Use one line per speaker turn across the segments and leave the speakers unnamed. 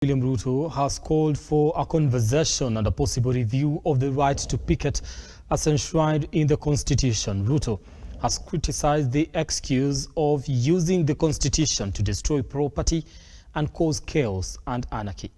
William Ruto has called for a conversation and a possible review of the right to picket as enshrined in the Constitution. Ruto has criticized the excuse of using the Constitution to destroy property and cause chaos and anarchy.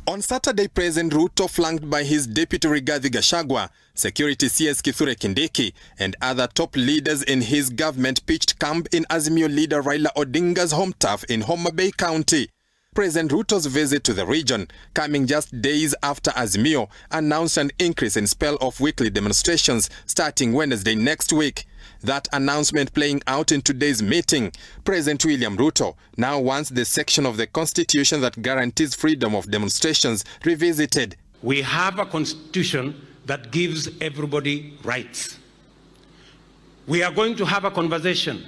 On Saturday, President Ruto, flanked by his deputy Rigathi Gachagua, Security CS Kithure Kindiki, and other top leaders in his government pitched camp in Azimio leader Raila Odinga's home turf in Homa Bay County. President Ruto's visit to the region, coming just days after Azimio announced an increase in spell of weekly demonstrations starting Wednesday next week. That announcement playing out in today's meeting. President William Ruto now wants the section of the Constitution that guarantees freedom of demonstrations revisited.
We have a constitution that gives everybody rights. We are going to have a conversation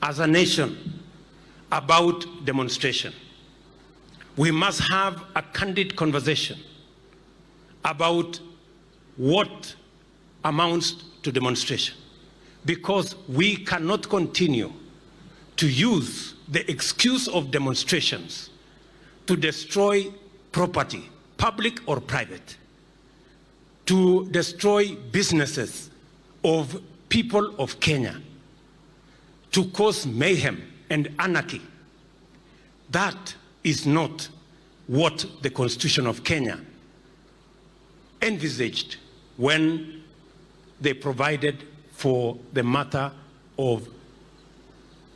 as a nation about demonstration. We must have a candid conversation about what amounts to demonstration, because we cannot continue to use the excuse of demonstrations to destroy property, public or private, to destroy businesses of people of Kenya, to cause mayhem and anarchy. That is not what the Constitution of Kenya envisaged when they provided for the matter of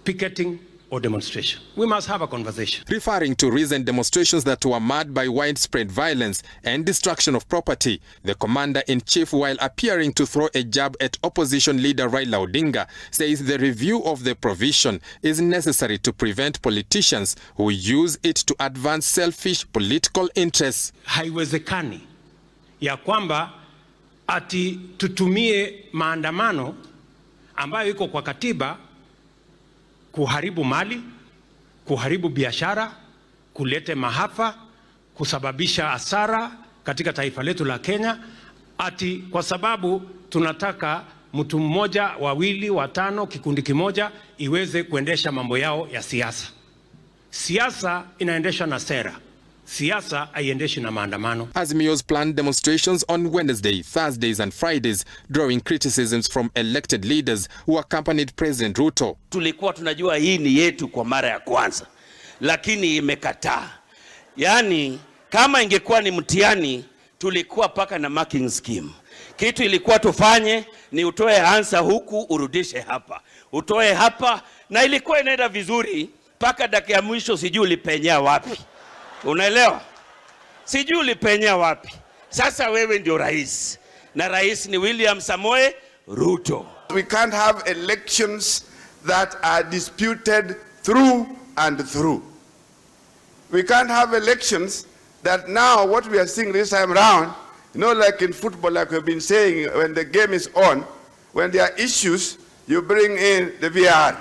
picketing or demonstration. We must have a conversation.
Referring to recent demonstrations that were marred by widespread violence and destruction of property, the commander-in-chief, while appearing to throw a jab at opposition leader Raila Odinga, says the review of the provision is necessary to prevent politicians who use it to advance selfish political interests.
Haiwezekani ya kwamba ati tutumie maandamano ambayo iko kwa katiba kuharibu mali, kuharibu biashara, kulete mahafa, kusababisha hasara katika taifa letu la Kenya, ati kwa sababu tunataka mtu mmoja, wawili, watano, kikundi kimoja iweze kuendesha mambo yao ya siasa. Siasa inaendeshwa na sera. Siasa haiendeshi na maandamano.
Azimio's planned demonstrations on Wednesday, Thursdays and Fridays, drawing criticisms from elected leaders who accompanied President Ruto.
Tulikuwa tunajua hii ni yetu kwa mara ya kwanza, lakini imekataa. Yaani kama ingekuwa ni mtihani, tulikuwa paka na marking scheme. Kitu ilikuwa tufanye ni utoe answer huku urudishe hapa. Utoe hapa, na ilikuwa inaenda vizuri paka dakika ya mwisho sijui ulipenya wapi. Unaelewa? Sijui ulipenya wapi. Sasa wewe ndio rais. Na rais ni William Samoe Ruto.
We can't have elections that are disputed through and through. We can't have elections that now what we are seeing this time around, like in football, like we've been saying, when the game is on, when there are issues, you bring in the VR.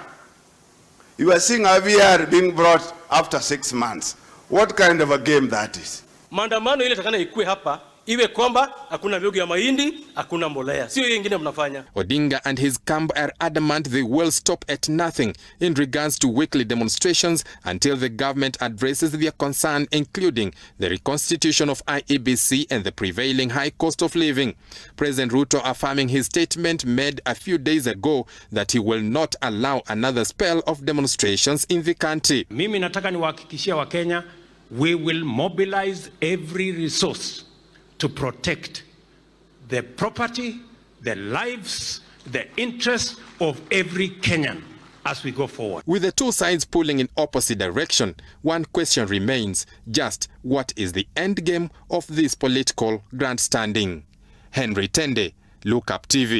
You are seeing a VR being brought after 6 months. What kind of a game that is?
Maandamano ile takana ikue hapa iwe kwamba hakuna mbegu ya mahindi, hakuna mbolea. Sio hiyo nyingine mnafanya.
Odinga and his camp are adamant they will stop at nothing in regards to weekly demonstrations until the government addresses their concern, including the reconstitution of IEBC and the prevailing high cost of living. President Ruto affirming his statement made a few days ago that he will not allow another spell of demonstrations in the country.
Mimi nataka niwahakikishia Wakenya, we will mobilize every resource to protect the property, the lives, the interests of every Kenyan as we go forward.
With the two sides pulling in opposite direction, one question remains: just what is the end game of this political grandstanding? Henry Tende, Look Up TV.